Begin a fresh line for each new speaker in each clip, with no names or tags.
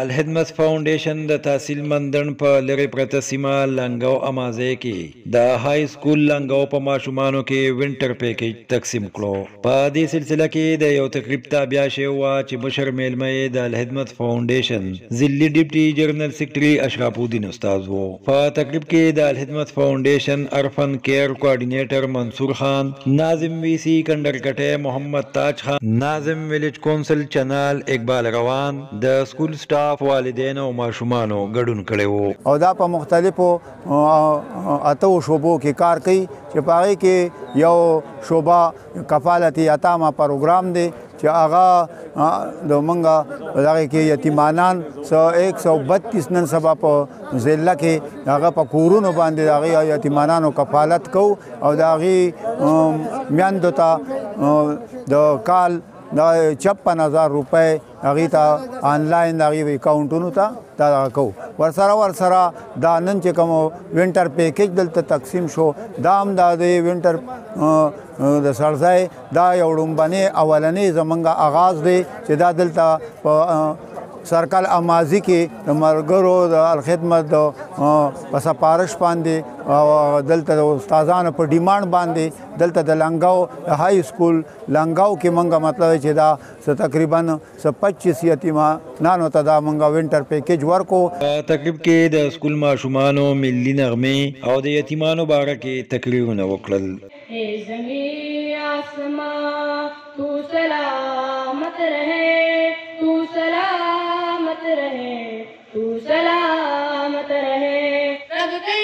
الخدمت فاونډیشن د تحصیل مندن په لری پرته سیمه لنګاو امازه کې د های سکول لنګاو په ماشومانو کې وینټر پیکیج تقسیم کړو. په دې سلسله کې د یو تقریب تابع شوی و چې بشر میلمه د الخدمت فاونډیشن ضلعي ډیپټي جنرال سیکریټري اشرف الدین استاد وو. په تقریب کې د الخدمت فاونډیشن ارفن کیر کوارډینیټر منصور خان، ناظم وی سی کنډرکټه محمد تاج خان، ناظم ویلیج کونسل چنال اقبال روان، د سکول سټاف والدین او ماشومانو ګډون کړي وو.
او دا په مختلفو اتو شوبو کې کار کوي چې په هغې کې یو شوبه کفالت یتامه پروګرام دی چې هغه د منګه په دغې کې یتیمانان 132 نن سبا په ضلع کې هغه په کورونو باندې د هغې یتیمانانو کفالت کوو او د هغې میندو ته د کال د 56,000 روپۍ هغې ته آنلاین د هغې اکاونټونو ته دا کوو. ورسره دا نن چې کوم وینټر پیکیج دلته تقسیم شو، دا هم دا د وینټر د سړځای دا یو ړومبنی اولنی زمونږ آغاز دی چې دا دلته په سرکل امازي کې د ملګرو د الخدمت په سپارش باندې او دلته د استادانو په ډیمانډ باندې دلته د لنګاو های سکول لنګاو کې مونږ مطلب چې دا تقریبا 25 یتیمانانو ته دا مونږ وینټر پیکیج ورکو.
تقریب کې د سکول ماشومانو ملي نغمې او د یتیمانو باره کې تقریرونه وکړل.
زمین آسمان تو سلامت رہے، تو سلامت رہے، تو سلامت رہے. سب کا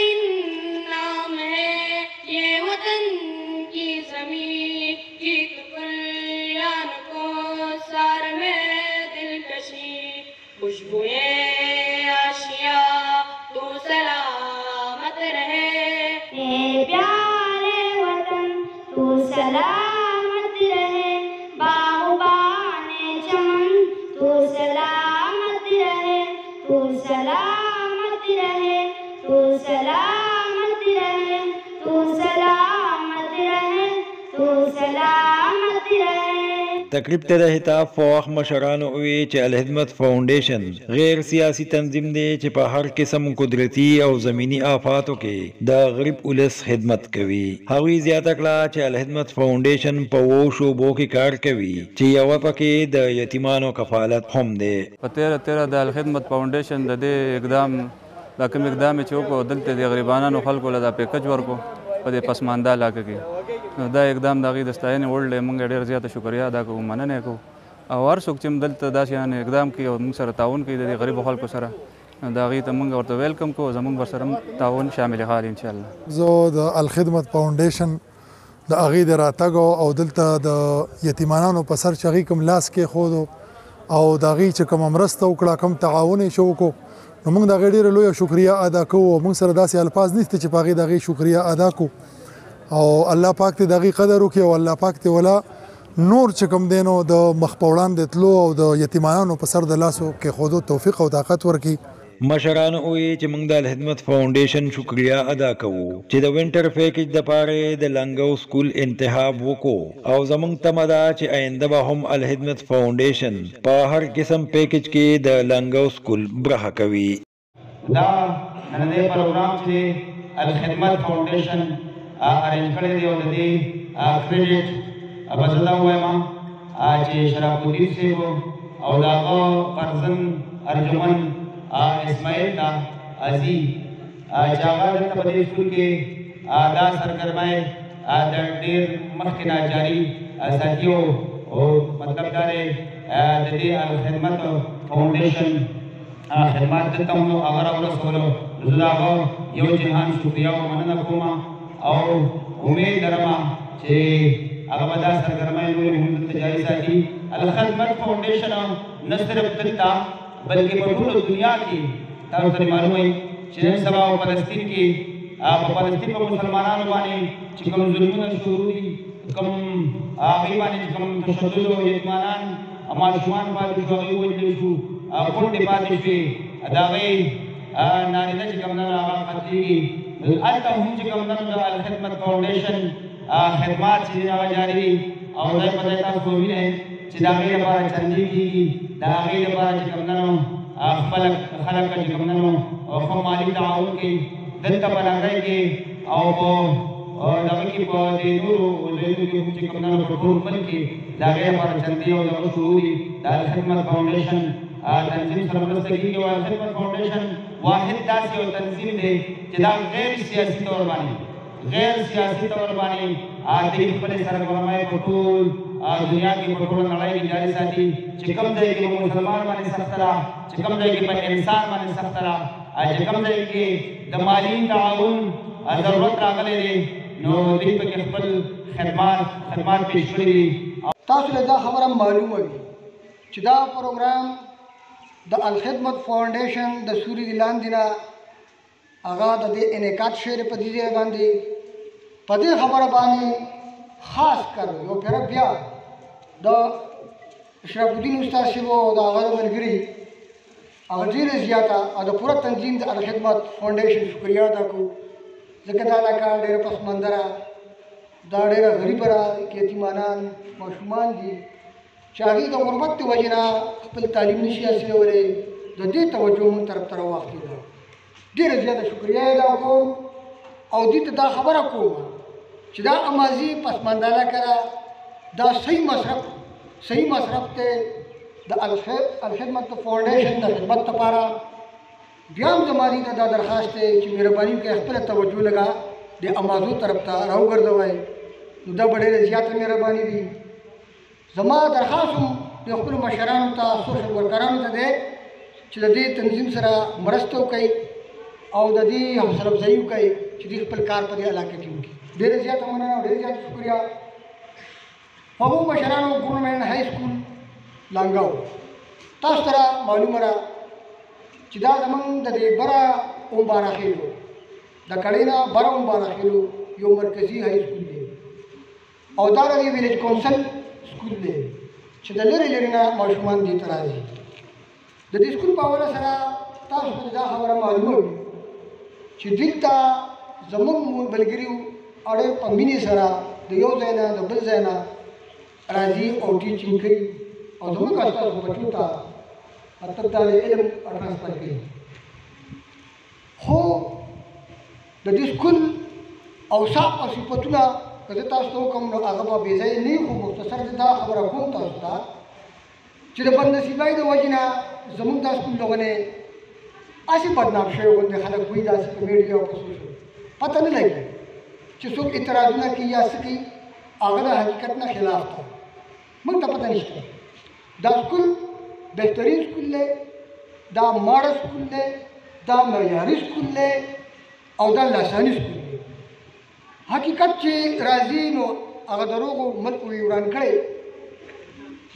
نام ہے یہ وطن کی زمین کی کلیان کو سار میں دلکشی خوشبوئیں آشیا تو سلامت رہے. اے پیارے وطن تو سلامت رہے، باغبان چمن تو سلامت رہے، تو سلامت رہے، تو سلامت رہے، تو سلامت رہے، تو سلامت رہے.
تقریب ته د هتاف فوخ مشرانو وی چې الخدمت فاونډیشن غیر سیاسی تنظیم دی چې په هر قسم قدرتی او زمینی آفاتو کې د غریب ولس خدمت کوي. هغوی زیاته کړه چې الخدمت فاونډیشن په وو شوبو کې کار کوي چې یوه پکې د یتیمانو کفالت هم دی.
په 13 د الخدمت فاونډیشن د دې اقدام دا کوم اقدام چې وکړو دلته د غریبانو خلکو له دا پیکج ورکو په دې پسمانده علاقه کې. دا اقدام د هغې د ستاینې وړ دی. موږ ډېر زیاته شکریا ادا کوو، مننه کوو او هر څوک چې دلته داسې اقدام کوي او موږ سره تعاون کوي د دې غریبو خلکو سره، د هغې ته موږ ورته ویلکم کوو. زموږ ورسره تعاون شامل حال انشاءالله.
زه د الخدمت فاونډیشن د هغې د راتګ او دلته د یتیمانانو په سر چې هغې کوم لاس کېښود او د هغې چې کومه مرسته وکړه، کوم تعاون یې شو وکړو، نو موږ د هغې ډېره لویه شکریه ادا کوو. موږ سره داسې الفاظ نشته چې په هغې د هغې شکریه ادا کړو او الله پاک ته د هغې قدر وکړي او الله پاک ته ولا نور چې کوم دی نو د مخ په وړاندې تلو او د یتیمانانو په سر د لاسو کېښودو توفیق او طاقت ورکړي.
مشرانو وی چې موږ د الخدمت فاونډیشن شکریا ادا کوو چې د وینټر پیکیج د پاره د لنګاو سکول انتخاب وکړو او زموږ تمه ده چې آینده به هم الخدمت فاونډیشن په هر قسم پیکیج کې د لنګاو سکول برخه کوي.
دا نننی پروګرام چې الخدمت فاونډیشن ارینج کړی دی او د دې کریډټ به زه دا ووایم چې شرف الدین صاحب او د هغه فرزند ارجمن اسماعیل ته عزي چې هغه دلته په دې سکول کې دا سرګرمۍ د ډېر مخکې نه جاري ساتي او مطلب دا دی د دې الخدمت فاونډیشن خدمات دلته مو هغه راورسولو. زه د هغه یو جهان شکریا او مننه کوم او امید لرم چې هغه به دا سرګرمۍ نورې هم دلته جاري ساتي. الخدمت فاونډیشن نه صرف دلته بلکې په ټوله دنیا کې تاسو ته معلومه وي چې نن سبا په فلسطین کې په فلسطین په مسلمانانو باندې چې کوم ظلمونه شروع دي، کوم هغې باندې چې کوم تشدد او یتیمانان ماشومان پاتې شو، هغوی وژل شو، کونډې پاتې شوې، د هغې نارینه چې کوم دنو هغه قتلېږي. هلته هم چې کوم دنو د الخدمت فاونډیشن خدمات چې هغه جاري دي او ځای په ځای تاسو وینئ چې د هغې لپاره چندې کېږي، د هغې لپاره چې کوم دنو خپل خلک چې کوم نو خو مالی تعاون کوي دلته بلنګي کې او دغه کې په دې نورو ځایونو کې چې کوم نو په ټول ملک کې دا غیر پر چندي او د شعوري د خدمت فاونډیشن تنظیم سره مرسته کیږي او خدمت فاونډیشن واحد داسې یو تنظیم دی چې دا غیر سیاسي تور باندې د خپل سرګرمۍ په ټول دنیا کې په ټول نړۍ کې جاري ساتي چې کوم ځای کې مسلمان باندې سخت را چې کوم ځای کې په انسان باندې سخت را چې کوم ځای کې د مالی تعاون ضرورت راغلی دی نو دوی پکې خپل خدمات پیش کړي دي.
تاسو له دا خبره معلومه وي چې دا پروګرام د الخدمت فاونډیشن د سوري د لاندې نه هغه د دې انعقاد شوی په دې ځای باندې په دې خبره باندې خاص کر یو پیر بیا د اشرف الدین استاد صاحب او د هغه ملګري هغه ډېره زیاته او د پوره تنظیم د الخدمت فاونډیشن شکریه ادا کوو ځکه دا علاقه ډېره پسماندره دا ډېره غریبه ده یتیمانان ماشومان دي چې هغوی د غربت د وجې نه خپل تعلیم نشي حاصلولی د دې توجه مونږ طرف ته راواخلې ده ډېره زیاته شکریه ادا کوم او دې ته دا خبره کوم چې دا امازي پسمانده علاقه ده دا صحیح مصرف دی د الخدمت فاونډیشن د خدمت لپاره بیا هم زما دې ته دا درخواست دی چې مهرباني وکړئ خپله توجه لږه د امازو طرف ته راوګرځوئ نو دا به ډېره زیاته مهرباني وي. زما درخواست هم د خپلو مشرانو ته سوشل ورکرانو ته دی چې د دې تنظیم سره مرسته وکړئ او د دې حوصله افزایي وکړئ چې دوی خپل کار په دې علاقه کې وکړي. ډېره زیاته مننه او ډېره زیاته شکریه. هغو مشرانو ګورنمنټ های سکول لانګاو تاسو سره معلومه ده چې دا زموږ د دې بره اومباراخیلو د کړۍ نه بره اومباراخیلو یو مرکزي های سکول دی او دا د ویلیج کونسل سکول دی چې د لرې لرې نه ماشومان دې ته راځي. د دې سکول په حواله سره تاسو ته دا خبره معلومه وي چې دلته زموږ ملګري اړې په مینې سره د یو ځای نه د بل ځای نه راځي او ټیچینګ کوي او زموږ استادو بچو ته مطلب دا علم ټرانسفر کوي. خو د دې سکول اوصاف او صفتونه که زه تاسو ته وکړم نو هغه به بې ځایه نه وي خو مختصر دا خبره کوم تاسو ته چې د بدنصیبۍ د وجې نه زموږ دا سکول لغونې هسې بدنام شوی غوندې خلک وایي داسې په میډیا او په سوشل پته نه لګي چې څوک اعتراضونه کوي یا څه کوي هغه د حقیقت نه خلاف ده موږ ته پته نشته. دا سکول بهترین سکول دی دا ماډل سکول دی دا معیاري سکول دی او دا لاساني سکول دی. حقیقت چې راځي نو هغه دروغو ملک وران کړی.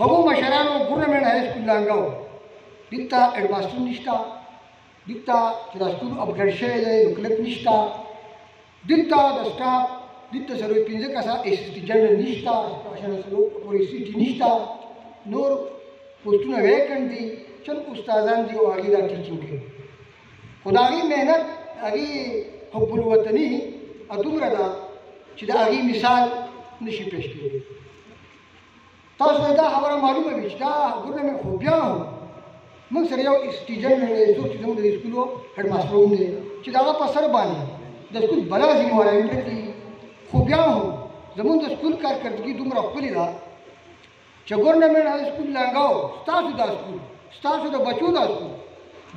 هغو مشرانو ګورنمنټ های سکول لانګاو دلته اډماسټر نشته دلته چې دا سکول اپګریډ شوی دی نو کلک نشته دلته د سټاف دلته 15 کسه اسسټنټ جنرال نشته پولیسي نشته نور پوسټونه ویکنټ دي چل استادان دي او هغې دا ټیچینګ کوي خو د هغې محنت هغې حب الوطني دومره ده چې د هغې مثال نشي پیش کولی. تاسو ته دا خبره معلومه وي چې دا ګورنمنټ خو بیا هم موږ سره یو اسسټنټ جنرال دی څوک چې زموږ د سکولو هیډ ماسټر هم دی چې د هغه په سر باندې د سکول بله ذمهواري پرېږدي خو بیا هم زموږ د سکول کارکردګي دومره ښکلې ده چې ګورنمنټ های سکول لانګاو ستاسو دا سکول ستاسو د بچو دا سکول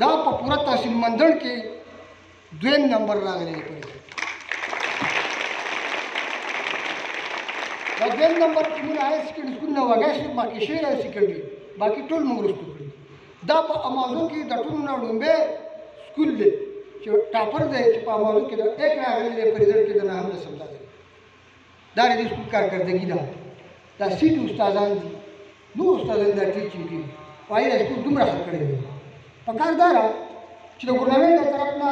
دا په پوره تحصیل مندړ کې 2 نمبر راغلی دی. دا 2 نمبر چې موږ های سکول نه وګای شو باقي شی های سکول باقي ټول موږ وروسته کړي. دا په امازون کې د ټولو نه لومبه سکول دی چې ټاپر دی چې په امازون کې د 1 راغلی دی په ریزلټ کې د 9 سمدا دی. دا د سکول کارکردګي ده دا سیټ استادان دي نور استادان دا ټیچینګ کوي وایي د سکول دومره ښه کړی دی. پکار دا ده چې د ګورنمنټ د طرف نه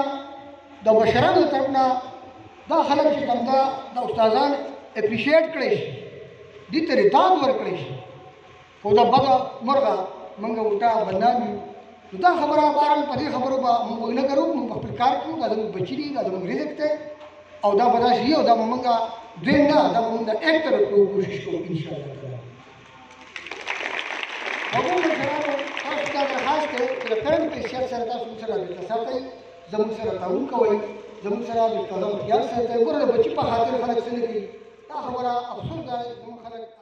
د مشرانو د طرف نه دا خلک چې کوم دا د استادان اپریشیټ کړی شي دې ته رضایت ورکړی شي خو دا بده مرغه موږ ورته بدنام یو نو دا خبره بهرحال په دې خبرو به موږ نه کوو موږ په خپل کار کوو دا زموږ بچي دي دا زموږ رزق دی او دا به داسې وي او دا به موږ دویم نه دا به موږ د ایک طرف کوشش کوو انشاءالله تعالی. هغو مشرانو تاسو ته درخواست دی چې د پیرنټ په حیثیت سره تاسو موږ سره رابطه ساتئ زموږ سره تعاون کوئ زموږ سره د قدم خیال ساتئ ګوره د بچي په خاطر خلک څه نه کوي دا خبره افسوس ده زموږ خلک